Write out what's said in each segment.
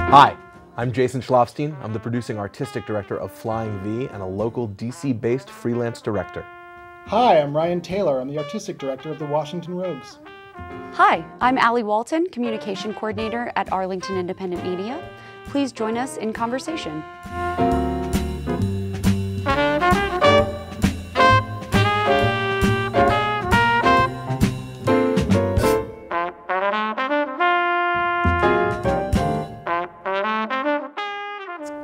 Hi, I'm Jason Schlafstein. I'm the producing artistic director of Flying V and a local DC-based freelance director. Hi, I'm Ryan Taylor. I'm the artistic director of the Washington Rogues. Hi, I'm Walton, communication coordinator at Arlington Independent Media. Please join us in conversation.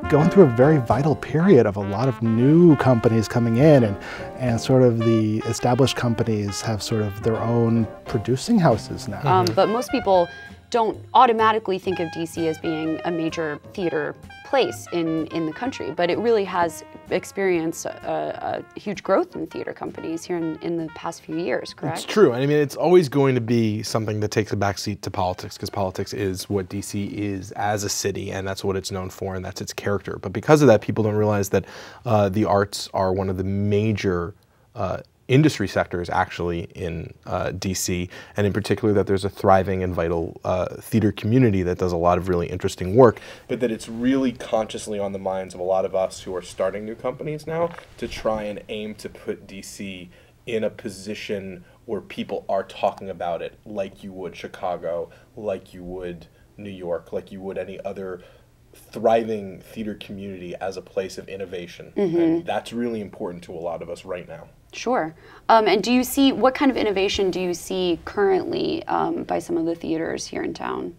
Going through a very vital period of a lot of new companies coming in, and sort of the established companies have sort of their own producing houses now. But most people don't automatically think of DC as being a major theater place in the country, but it really has experienced a huge growth in theater companies here in the past few years, correct? It's true. I mean, it's always going to be something that takes a backseat to politics, because politics is what DC is as a city, and that's what it's known for, and that's its character. But because of that, people don't realize that the arts are one of the major industry sectors actually in DC, and in particular that there's a thriving and vital theater community that does a lot of really interesting work, but that it's really consciously on the minds of a lot of us who are starting new companies now to try and aim to put DC in a position where people are talking about it like you would Chicago, like you would New York, like you would any other thriving theater community as a place of innovation. And that's really important to a lot of us right now. Sure. And do you see, what kind of innovation do you see currently by some of the theaters here in town?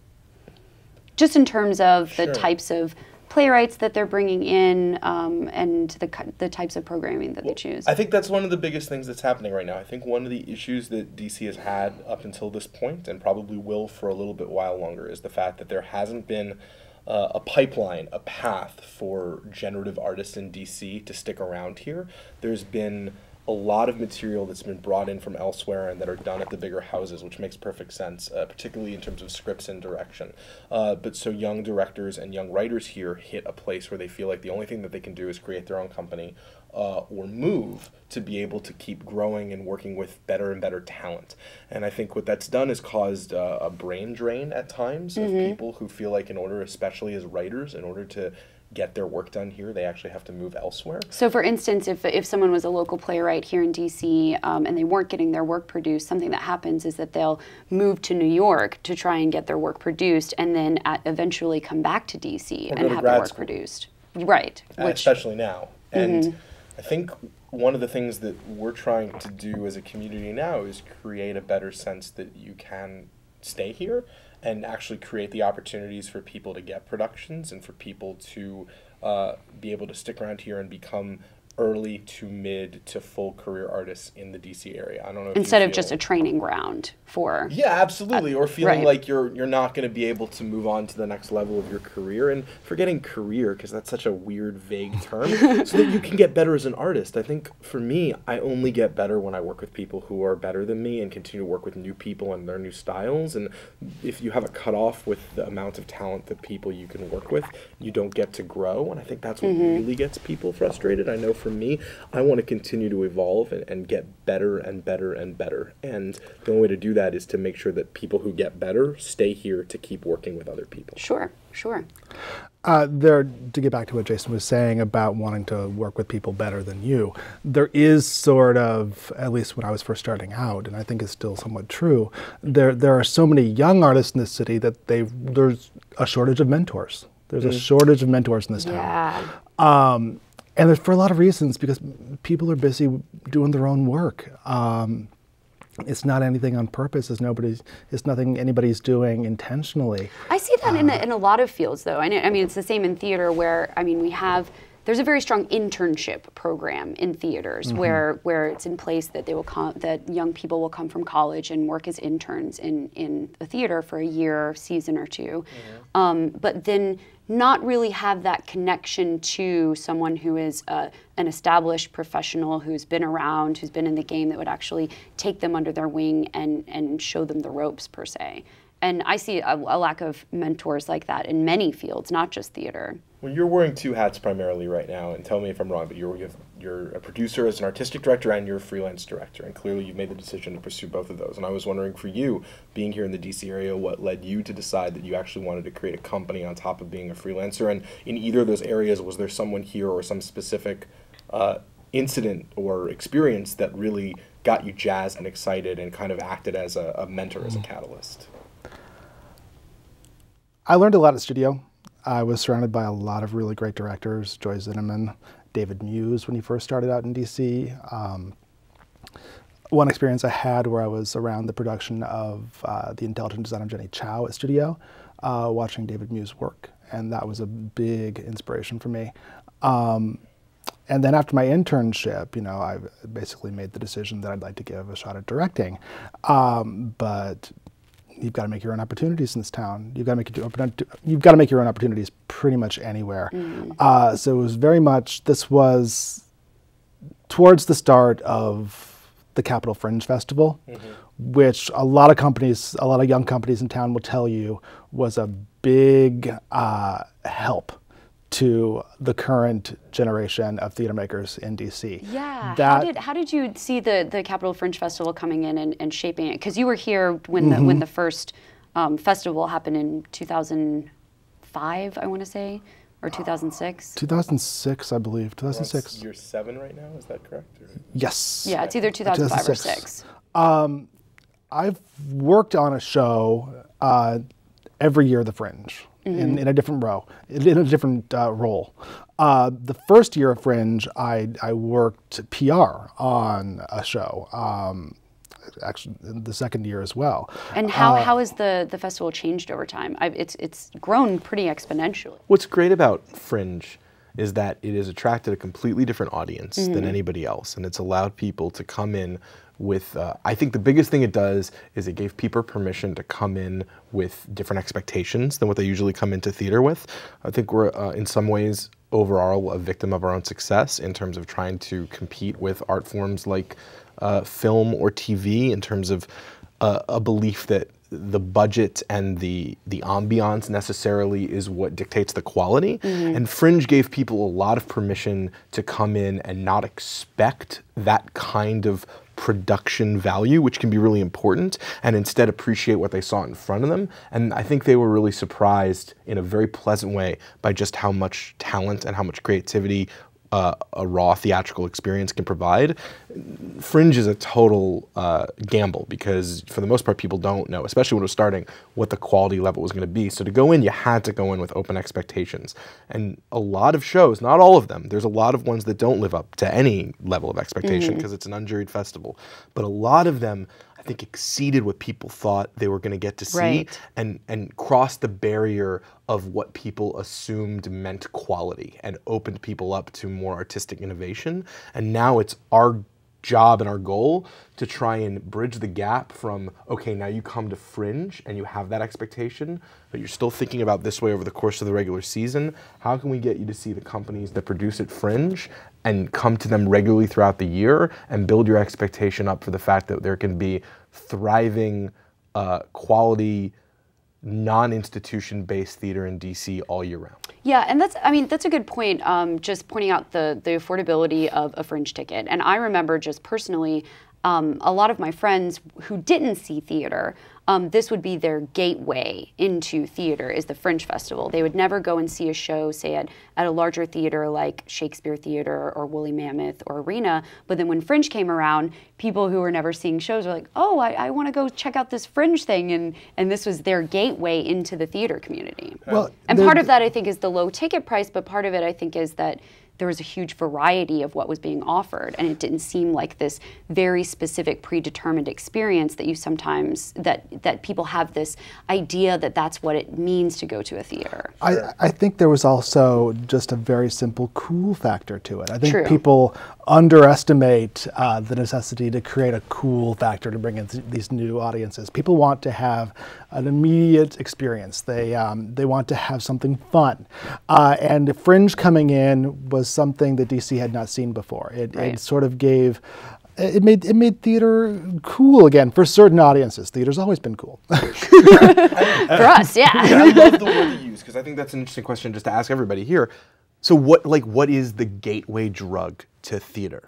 Just in terms of the types of playwrights that they're bringing in and the types of programming that they choose. I think that's one of the biggest things that's happening right now. I think one of the issues that DC has had up until this point, and probably will for a little bit while longer, is the fact that there hasn't been a pipeline, a path for generative artists in DC to stick around here. There's been a lot of material that's been brought in from elsewhere and that are done at the bigger houses, which makes perfect sense, particularly in terms of scripts and direction. But so young directors and young writers here hit a place where they feel like the only thing that they can do is create their own company or move to be able to keep growing and working with better and better talent. And I think what that's done is caused a brain drain at times of people who feel like in order, especially as writers, in order to get their work done here, they actually have to move elsewhere. So for instance, if someone was a local playwright here in DC and they weren't getting their work produced, something that happens is that they'll move to New York to try and get their work produced, and then eventually come back to DC and have their work produced. Right. Especially now. And I think one of the things that we're trying to do as a community now is create a better sense that you can stay here and actually create the opportunities for people to get productions and for people to be able to stick around here and become early to mid to full career artists in the DC area. I don't know if instead of just a training ground for absolutely, or feeling like you're not going to be able to move on to the next level of your career, and forgetting career because that's such a weird vague term, so that you can get better as an artist. I think for me, I only get better when I work with people who are better than me and continue to work with new people and their new styles. And if you have a cutoff with the amount of talent that people you can work with, you don't get to grow, and I think that's what really gets people frustrated. I know for me, I want to continue to evolve and get better and better and better. And the only way to do that is to make sure that people who get better stay here to keep working with other people. Sure. To get back to what Jason was saying about wanting to work with people better than you, there is sort of, at least when I was first starting out, and I think it's still somewhat true, there are so many young artists in this city that there's a shortage of mentors. There's a shortage of mentors in this town. And there's for a lot of reasons, because people are busy doing their own work. It's not anything on purpose. It's nothing anybody's doing intentionally. I see that in a lot of fields, though. I mean, it's the same in theater, where there's a very strong internship program in theaters where it's in place that that young people will come from college and work as interns in a theater for a year, season or two, but then not really have that connection to someone who is an established professional who's been around, who's been in the game, that would actually take them under their wing and show them the ropes, per se. And I see a lack of mentors like that in many fields, not just theater. Well, you're wearing two hats primarily right now, and tell me if I'm wrong, but you're a producer as an artistic director and you're a freelance director, and clearly you've made the decision to pursue both of those. And I was wondering, for you, being here in the DC area, what led you to decide that you actually wanted to create a company on top of being a freelancer? And in either of those areas, was there someone here or some specific incident or experience that really got you jazzed and excited and kind of acted as a mentor, as a catalyst? I learned a lot at studio. I was surrounded by a lot of really great directors, Joy Zinnemann, David Muse when he first started out in DC. One experience I had where I was around the production of The Intelligent Design of Jenny Chow at studio, watching David Muse work, and that was a big inspiration for me. And then after my internship, you know, I basically made the decision that I'd like to give a shot at directing, but you've got to make your own opportunities in this town. You've got to make your own opportunities pretty much anywhere. So it was very much, this was towards the start of the Capitol Fringe Festival, which a lot of young companies in town will tell you was a big help to the current generation of theater makers in DC. Yeah. How did you see the Capitol Fringe Festival coming in and shaping it? Because you were here when the first festival happened in 2005, I want to say, or 2006. 2006, I believe. 2006. Well, year 7 right now. Is that correct? Or? Yes. Yeah, it's either 2005 or 6. I've worked on a show every year, The Fringe. In a different role. The first year of Fringe, I worked PR on a show. Actually, the second year as well. And how has the festival changed over time? It's grown pretty exponentially. What's great about Fringe is that it has attracted a completely different audience than anybody else, and it's allowed people to come in with, I think the biggest thing it does is it gave people permission to come in with different expectations than what they usually come into theater with. I think we're, in some ways, overall a victim of our own success in terms of trying to compete with art forms like film or TV, in terms of a belief that the budget and the ambiance necessarily is what dictates the quality. And Fringe gave people a lot of permission to come in and not expect that kind of production value, which can be really important, and instead appreciate what they saw in front of them. And I think they were really surprised in a very pleasant way by just how much talent and how much creativity a raw theatrical experience can provide. Fringe is a total gamble because for the most part people don't know, especially when it was starting, what the quality level was going to be. So to go in, you had to go in with open expectations. And a lot of shows, not all of them, there's a lot of ones that don't live up to any level of expectation because it's an unjuried festival. But a lot of them, I think, exceeded what people thought they were going to get to see, and crossed the barrier of what people assumed meant quality and opened people up to more artistic innovation. And now it's our job and our goal to try and bridge the gap from, okay, now you come to Fringe and you have that expectation, but you're still thinking about this way over the course of the regular season. How can we get you to see the companies that produce at Fringe and come to them regularly throughout the year and build your expectation up for the fact that there can be thriving, quality, non-institution-based theater in DC all year round? Yeah, and that's a good point, just pointing out the affordability of a Fringe ticket. And I remember just personally, a lot of my friends who didn't see theater, this would be their gateway into theater, is the Fringe Festival. They would never go and see a show, say at a larger theater like Shakespeare Theater or Woolly Mammoth or Arena, but then when Fringe came around, people who were never seeing shows were like, oh, I want to go check out this Fringe thing, and this was their gateway into the theater community. Well, and part of that, I think, is the low ticket price, but part of it, I think, is that there was a huge variety of what was being offered, and it didn't seem like this very specific predetermined experience that you sometimes, that people have this idea that that's what it means to go to a theater. I think there was also just a very simple cool factor to it. I think people underestimate the necessity to create a cool factor to bring in these new audiences. People want to have an immediate experience. They want to have something fun. And Fringe coming in was something that DC had not seen before. It sort of gave it made theater cool again for certain audiences. Theater's always been cool. For us, yeah. I love the word you use because I think that's an interesting question just to ask everybody here. So what is the gateway drug to theater?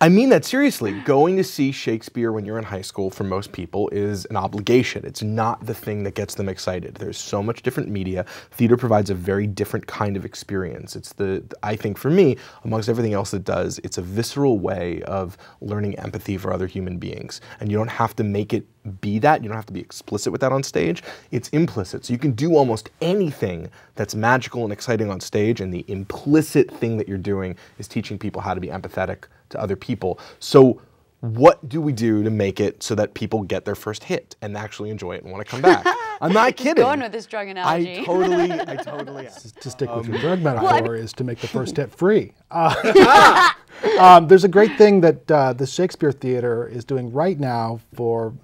I mean that seriously. Going to see Shakespeare when you're in high school for most people is an obligation. It's not the thing that gets them excited. There's so much different media. Theater provides a very different kind of experience. It's I think for me, amongst everything else it does, it's a visceral way of learning empathy for other human beings. And you don't have to make it be that. You don't have to be explicit with that on stage. It's implicit. So you can do almost anything that's magical and exciting on stage, and the implicit thing that you're doing is teaching people how to be empathetic to other people. So what do we do to make it so that people get their first hit and actually enjoy it and want to come back? I'm not kidding. Going with this drug analogy. I totally am. To stick with your drug metaphor is to make the first hit free. There's a great thing that the Shakespeare Theater is doing right now for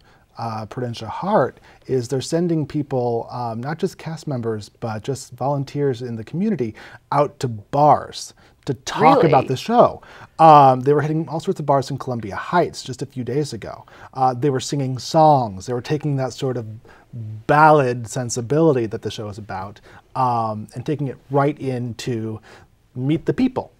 Prudential Heart is they're sending people, not just cast members, but just volunteers in the community out to bars to talk about the show. They were hitting all sorts of bars in Columbia Heights just a few days ago. They were singing songs. They were taking that sort of ballad sensibility that the show is about and taking it right into Meet the People.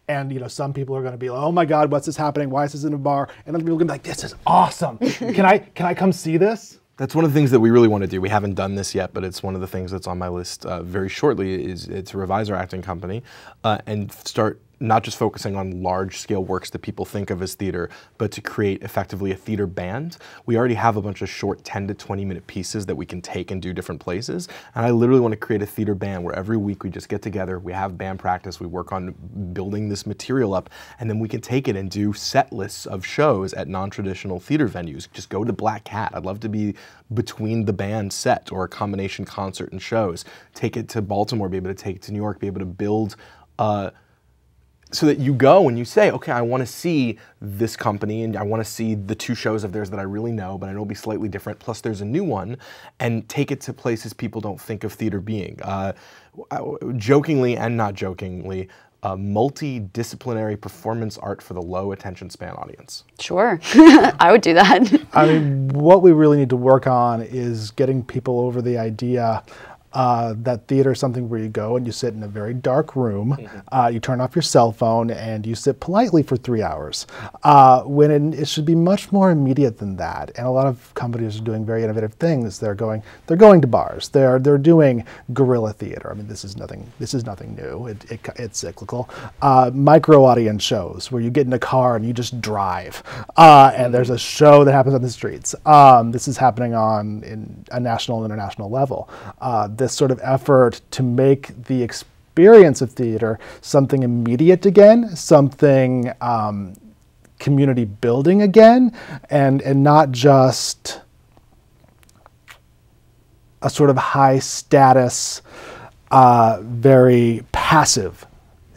And some people are going to be like, "Oh my God, what's this happening? Why is this in a bar?" And other people are going to be like, "This is awesome! Can I come see this?" That's one of the things that we really want to do. We haven't done this yet, but it's one of the things that's on my list very shortly. Is to revise our acting company and start not just focusing on large-scale works that people think of as theater, but to create effectively a theater band. We already have a bunch of short 10 to 20-minute pieces that we can take and do different places, and I literally want to create a theater band where every week we just get together, we have band practice, we work on building this material up, and then we can take it and do set lists of shows at non-traditional theater venues. Just go to Black Cat. I'd love to be between the band set or a combination concert and shows. Take it to Baltimore, be able to take it to New York, be able to build so that you go and you say, okay, I want to see this company and I want to see the two shows of theirs that I really know, but I know it'll be slightly different, plus there's a new one, and take it to places people don't think of theater being. Jokingly and not jokingly, multidisciplinary performance art for the low attention span audience. Sure, I would do that. I mean, what we really need to work on is getting people over the idea that theater is something where you go and you sit in a very dark room, you turn off your cell phone, and you sit politely for 3 hours. When it should be much more immediate than that. And a lot of companies are doing very innovative things. They're going to bars. They're doing guerrilla theater. I mean, this is nothing new. It's cyclical. Micro audience shows where you get in a car and you just drive, and there's a show that happens on the streets. This is happening in a national and international level. This sort of effort to make the experience of theater something immediate again, something community building again, and not just a sort of high status, very passive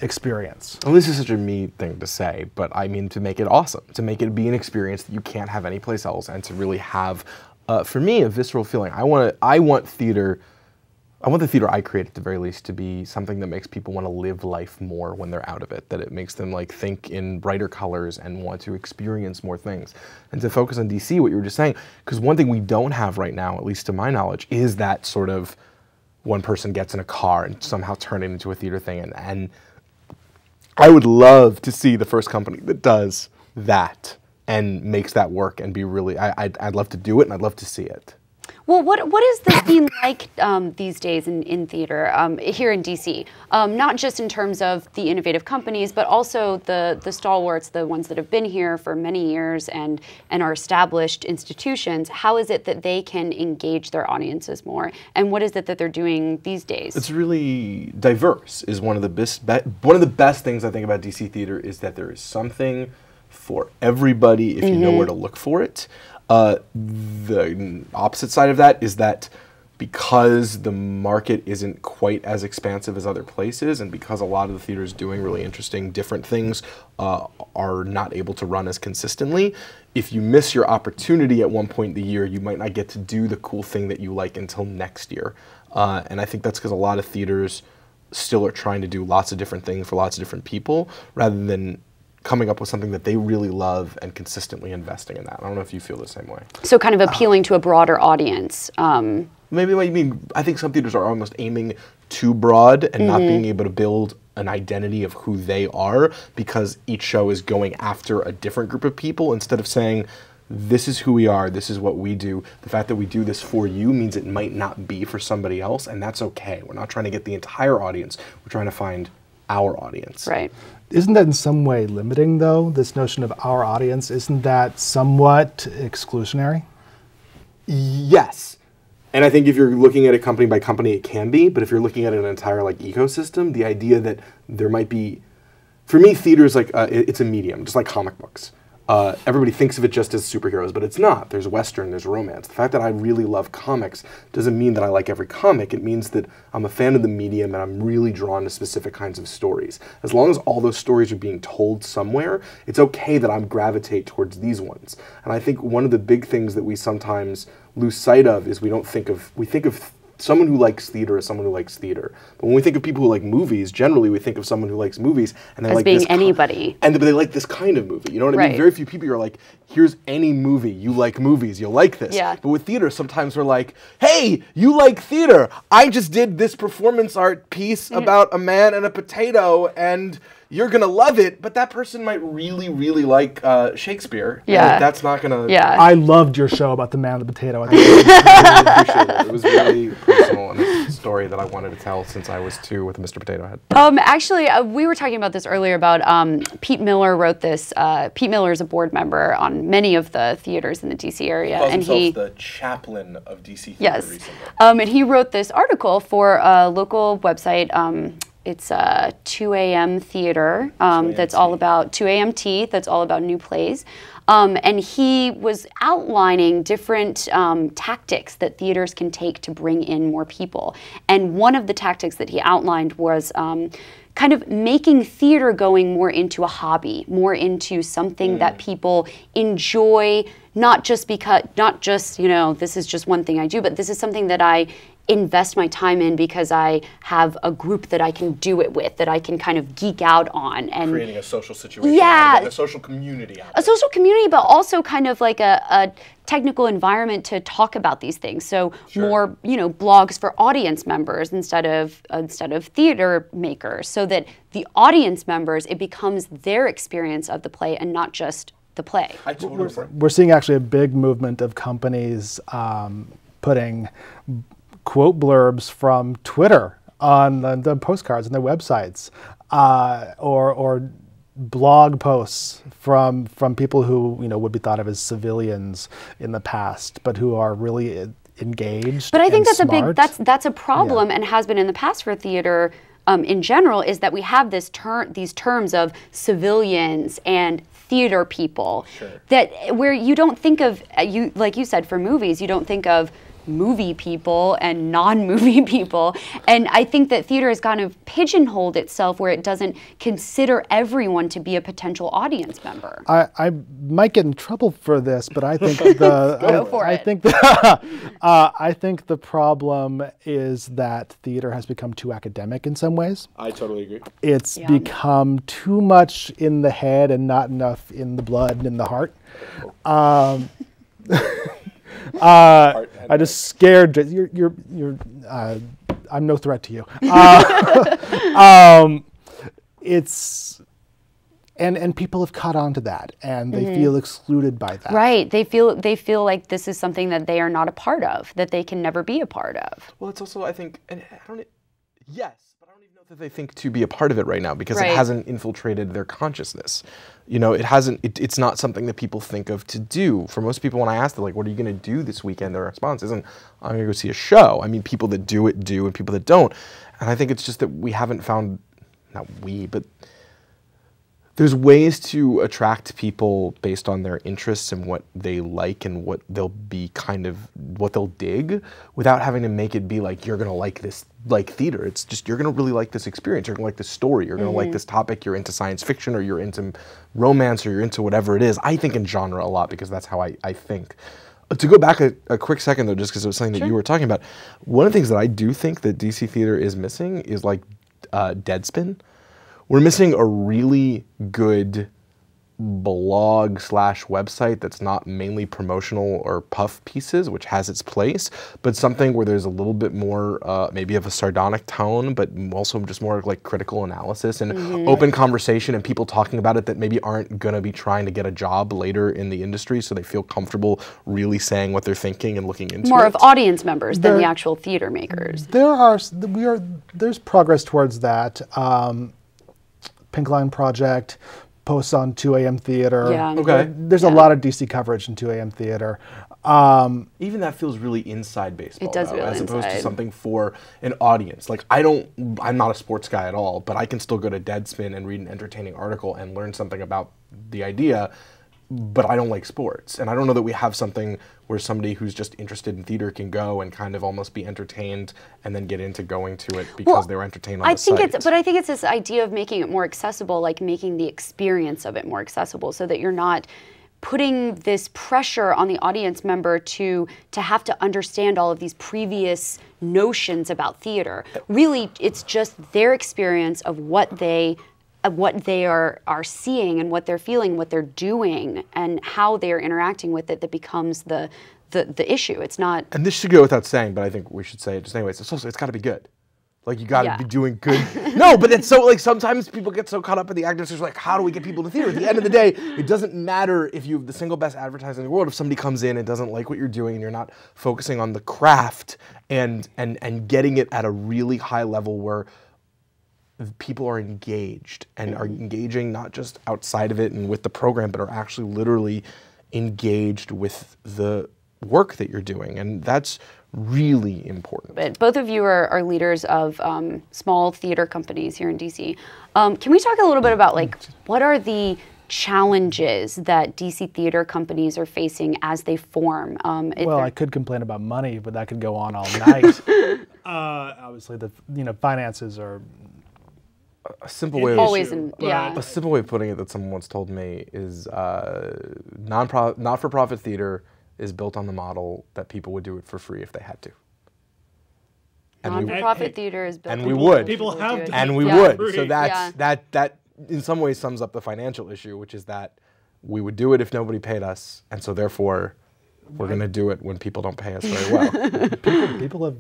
experience. Well, this is such a me thing to say, but I mean to make it awesome, to make it be an experience that you can't have anyplace else, and to really have, for me, a visceral feeling. I want the theater I create at the very least to be something that makes people want to live life more when they're out of it, that it makes them like think in brighter colors and want to experience more things. And to focus on DC, what you were just saying, because one thing we don't have right now, at least to my knowledge, is that sort of one person gets in a car and somehow turn it into a theater thing. And I would love to see the first company that does that and makes that work and be really, I'd love to do it and I'd love to see it. Well, what is the scene like these days in theater here in DC? Not just in terms of the innovative companies, but also the stalwarts, the ones that have been here for many years and are established institutions. How is it that they can engage their audiences more? And what is it that they're doing these days? It's really diverse. Is one of the best things I think about DC theater is that there is something for everybody if you know where to look for it. The opposite side of that is that because the market isn't quite as expansive as other places, and because a lot of the theaters doing really interesting different things are not able to run as consistently, if you miss your opportunity at one point in the year, you might not get to do the cool thing that you like until next year. And I think that's because a lot of theaters still are trying to do lots of different things for lots of different people, rather than coming up with something that they really love and consistently investing in that. I don't know if you feel the same way. So kind of appealing to a broader audience. Maybe what you mean, I think some theaters are almost aiming too broad and not being able to build an identity of who they are because each show is going after a different group of people instead of saying, this is who we are, this is what we do. The fact that we do this for you means it might not be for somebody else, and that's okay. We're not trying to get the entire audience. We're trying to find our audience. Right. Isn't that in some way limiting, though, this notion of our audience? Isn't that somewhat exclusionary? Yes. And I think if you're looking at it company by company, it can be. But if you're looking at an entire like ecosystem, the idea that there might be, for me, theater is like it's a medium, just like comic books. Everybody thinks of it just as superheroes, but it's not. There's Western, there's romance. The fact that I really love comics doesn't mean that I like every comic. It means that I'm a fan of the medium and I'm really drawn to specific kinds of stories. As long as all those stories are being told somewhere, it's okay that I gravitate towards these ones. And I think one of the big things that we sometimes lose sight of is we think of someone who likes theater as someone who likes theater. But when we think of people who like movies, generally we think of someone who likes movies and they as like being this anybody. but they like this kind of movie. You know what I mean? Very few people are like, here's any movie. You like movies. You'll like this. Yeah. But with theater, sometimes we're like, hey, you like theater. I just did this performance art piece about a man and a potato and you're going to love it, but that person might really, really like Shakespeare. Yeah. And that's not going to... Yeah. I loved your show about the man and the potato. I really appreciate it. It was really personal and a story that I wanted to tell since I was 2 with Mr. Potato Head. Actually, we were talking about this earlier about Pete Miller wrote this. Pete Miller is a board member on many of the theaters in the DC area. He calls himself the chaplain of DC theater recently. And he wrote this article for a local website. It's 2 a.m. theater that's all about 2 a.m. tea, that's all about new plays. And he was outlining different tactics that theaters can take to bring in more people. And one of the tactics that he outlined was kind of making theater going more into a hobby, more into something that people enjoy, not just, you know, this is just one thing I do, but this is something that I invest my time in because I have a group that I can do it with, that I can kind of geek out on. And creating a social situation out of it, a social community out of it. A social community, but also kind of like a technical environment to talk about these things. So more, you know, blogs for audience members instead of theater makers, so that the audience members, it becomes their experience of the play and not just the play. I totally agree. We're seeing actually a big movement of companies putting quote blurbs from Twitter on the postcards and their websites, or blog posts from people who, you know, would be thought of as civilians in the past, but who are really engaged. But I think that's smart. that's a problem, and has been in the past for theater in general, is that we have these terms of civilians and theater people that where you don't think of, like you said, for movies, you don't think of movie people and non-movie people. And I think that theater has kind of pigeonholed itself where it doesn't consider everyone to be a potential audience member. I might get in trouble for this, but I think I think the problem is that theater has become too academic in some ways. I totally agree. It's become too much in the head and not enough in the blood and in the heart. I just scared. You're. I'm no threat to you. It's, and people have caught on to that, and they feel excluded by that. Right. They feel like this is something that they are not a part of, that they can never be a part of. Well, it's also, I think, and I don't. Yes, but I don't even know that they think to be a part of it right now because it hasn't infiltrated their consciousness. You know, it hasn't. It's not something that people think of to do. For most people, when I ask them, like, "What are you going to do this weekend?" their response isn't, "I'm going to go see a show." I mean, people that do it do, and people that don't. And I think it's just that we haven't found, not we, but there's ways to attract people based on their interests and what they like and what they'll be what they'll dig, without having to make it be like, you're going to like this, like theater. It's just, you're going to really like this experience. You're going to like this story. You're going to like this topic. You're into science fiction, or you're into romance, or you're into whatever it is. I think in genre a lot because that's how I think. To go back a quick second though, just because it was something that you were talking about, one of the things that I do think that DC theater is missing is like Deadspin. We're missing a really good blog/website that's not mainly promotional or puff pieces, which has its place, but something where there's a little bit more maybe of a sardonic tone, but also just more like critical analysis and open conversation and people talking about it that maybe aren't going to be trying to get a job later in the industry, so they feel comfortable really saying what they're thinking and looking into more it. of audience members than the actual theater makers. There's progress towards that. Pink Line Project posts on 2 a.m. Theater. Yeah. Okay. There's a lot of DC coverage in 2 a.m. Theater. Even that feels really inside baseball, It does feel as opposed to inside. something for an audience. Like I'm not a sports guy at all, but I can still go to Deadspin and read an entertaining article and learn something about the idea, but I don't like sports. And I don't know that we have something where somebody who's just interested in theater can go and kind of almost be entertained and then get into going to it because they were entertained on the site. But I think it's this idea of making it more accessible, like making the experience of it more accessible, so that you're not putting this pressure on the audience member to have to understand all of these previous notions about theater. Really, it's just their experience of what they are seeing and what they're feeling, what they're doing, and how they're interacting with it that becomes the issue. It's not. And this should go without saying, but I think we should say it just anyways. It's got to be good. Like, you got to be doing good. No, but it's so, like, sometimes people get so caught up in the actors, like, how do we get people to theater? At the end of the day, it doesning matter if you have the single best advertising in the world. If somebody comes in and doesn't like what you're doing and you're not focusing on the craft and getting it at a really high level where people are engaged and are engaging not just outside of it and with the program, but are actually literally engaged with the work that you're doing. And that's really important. But both of you are leaders of small theater companies here in DC. Can we talk a little bit about, like, what are the challenges that DC theater companies are facing as they form? Well, I could complain about money, but that could go on all night. Obviously, the finances are. A simple way a simple way of putting it that someone once told me is not-for-profit theater is built on the model that people would do it for free if they had to. Non-profit theater is built. And we would. People have done it. And we would. So that in some ways sums up the financial issue, which is that we would do it if nobody paid us, and so therefore we're going to do it when people don't pay us very well. People have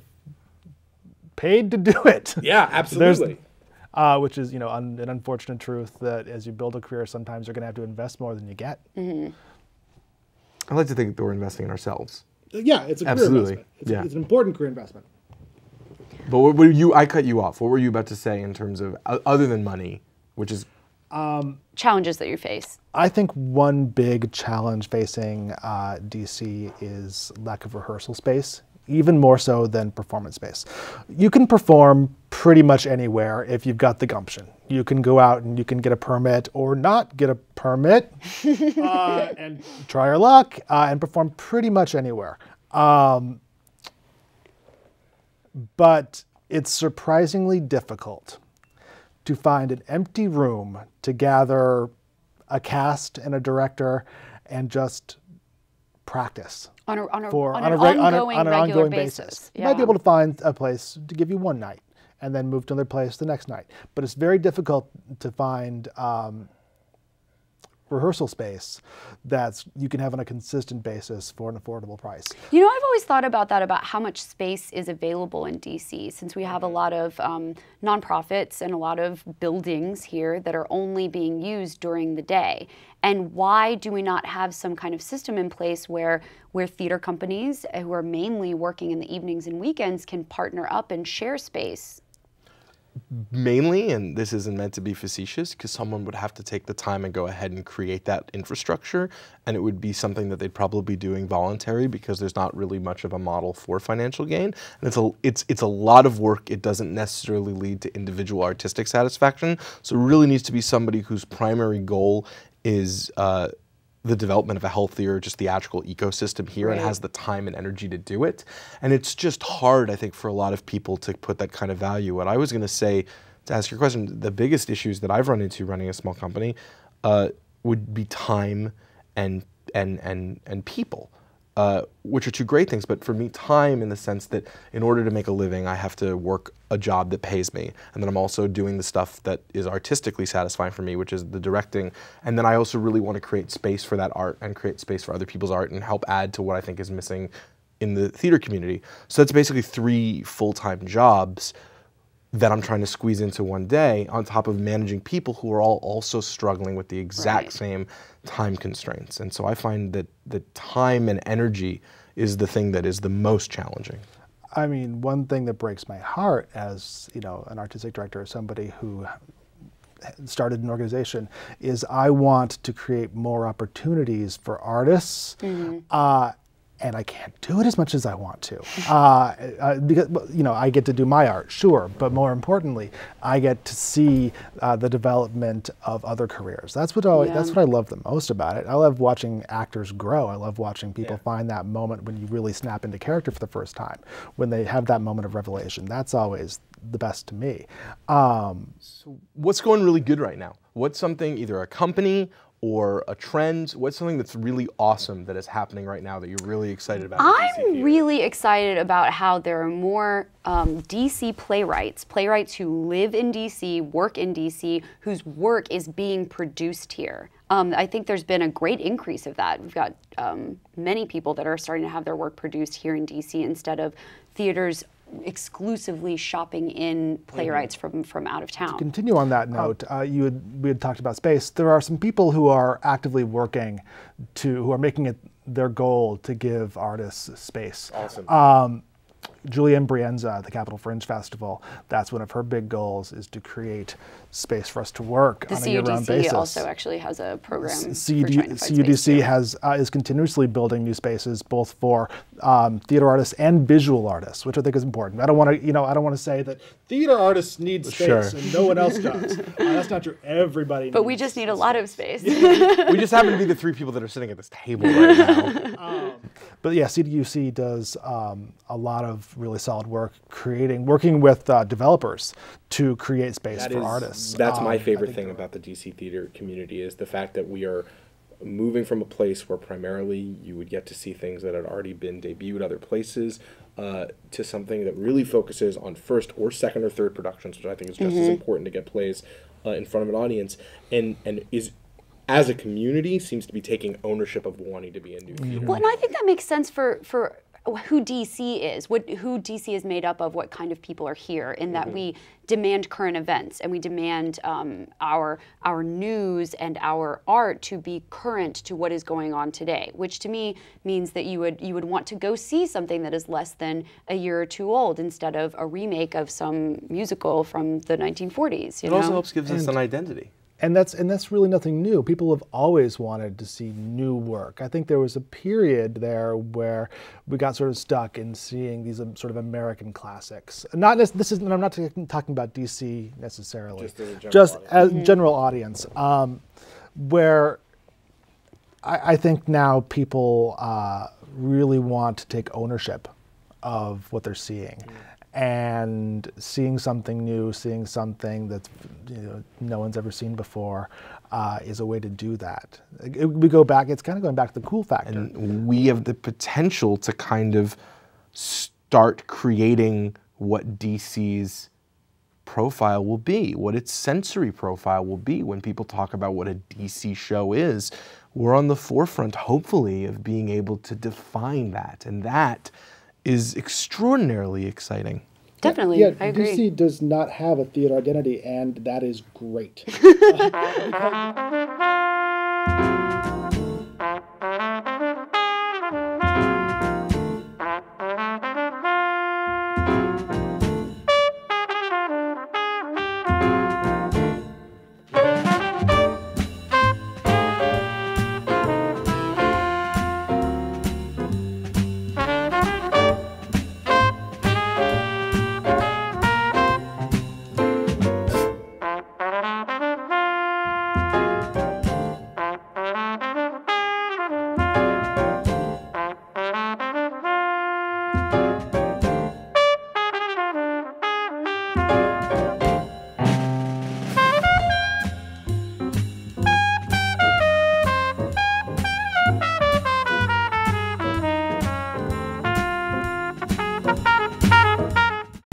paid to do it. Yeah, absolutely. Which is, an unfortunate truth that as you build a career, sometimes you're going to have to invest more than you get. Mm-hmm. I like to think that we're investing in ourselves. Yeah, it's a career investment. It's an important career investment. But I cut you off. What were you about to say in terms of, other than money, which is... challenges that you face? I think one big challenge facing DC is lack of rehearsal space, even more so than performance space. You can perform pretty much anywhere if you've got the gumption. You can go out and you can get a permit or not get a permit and try your luck and perform pretty much anywhere. But it's surprisingly difficult to find an empty room to gather a cast and a director and just practice. On an ongoing regular basis. Yeah. You might be able to find a place to give you one night and then move to another place the next night. But it's very difficult to find rehearsal space that you can have on a consistent basis for an affordable price. You know, I've always thought about that, about how much space is available in DC, since we have a lot of nonprofits and a lot of buildings here that are only being used during the day. And why do we not have some kind of system in place where theater companies who are mainly working in the evenings and weekends can partner up and share space? Mainly, and this isn't meant to be facetious, because someone would have to take the time and go ahead and create that infrastructure, and it would be something that they'd probably be doing voluntary because there's not really much of a model for financial gain. And it's a lot of work. It doesn't necessarily lead to individual artistic satisfaction. So it really needs to be somebody whose primary goal is the development of a healthier, just theatrical ecosystem here, and has the time and energy to do it. And it's just hard, I think, for a lot of people to put that kind of value. What I was going to say, to ask your question, the biggest issues that I've run into running a small company would be time and people. which are two great things, but for me, time in the sense that in order to make a living, I have to work a job that pays me. And then I'm also doing the stuff that is artistically satisfying for me, which is the directing. And then I also really want to create space for that art and create space for other people's art and help add to what I think is missing in the theater community. So that's basically 3 full-time jobs that I'm trying to squeeze into one day, on top of managing people who are all also struggling with the exact same time constraints. And so I find that the time and energy is the thing that is the most challenging. I mean, one thing that breaks my heart as, you know, an artistic director, somebody who started an organization, is I want to create more opportunities for artists. And I can't do it as much as I want to, because, you know, I get to do my art, sure, but more importantly, I get to see the development of other careers. That's what I love the most about it. I love watching actors grow. I love watching people find that moment when you really snap into character for the first time, when they have that moment of revelation. That's always the best to me. So what's going really good right now? What's something, either a company or a trend? What's something that's really awesome that is happening right now that you're really excited about? I'm really excited about how there are more DC playwrights who live in DC, work in DC, whose work is being produced here. I think there's been a great increase of that. We've got many people that are starting to have their work produced here in DC instead of theaters exclusively shopping in playwrights from out of town. To continue on that note, we had talked about space. There are some people who are actively working who are making it their goal to give artists space. Awesome. Julianne Brienza at the Capitol Fringe Festival, that's one of her big goals, is to create space for us to work on a year-round basis. The CUDC also actually has a program CUDC is continuously building new spaces, both for theater artists and visual artists, which I think is important. I don't want to say that theater artists need space and no one else does. That's not true. Everybody But we just need a lot of space. We just happen to be the 3 people that are sitting at this table right now. But yeah, CUDC does a lot of really solid work working with developers to create space for artists. That's my favorite thing about the DC theater community, is the fact that we are moving from a place where primarily you would get to see things that had already been debuted other places to something that really focuses on first or second or third productions, which I think is just as important to get plays in front of an audience, and is, as a community, seems to be taking ownership of wanting to be a new theater. Well, and I think that makes sense for who DC is, who DC is made up of, what kind of people are here, in that we demand current events and we demand our news and our art to be current to what is going on today, which to me means that you would want to go see something that is less than a year or 2 old instead of a remake of some musical from the 1940s. It also helps give us an identity. And that's really nothing new. People have always wanted to see new work. I think there was a period there where we got sort of stuck in seeing these sort of American classics. I'm not talking about DC necessarily. Just as a general audience, where I think now people really want to take ownership of what they're seeing. And seeing something new, seeing something that no one's ever seen before, is a way to do that. We go back, it's kind of going back to the cool factor. And we have the potential to kind of start creating what DC's profile will be, what its sensory profile will be when people talk about what a DC show is. We're on the forefront, hopefully, of being able to define that. And that is extraordinarily exciting. Definitely, yeah, I agree. DC does not have a theater identity, and that is great.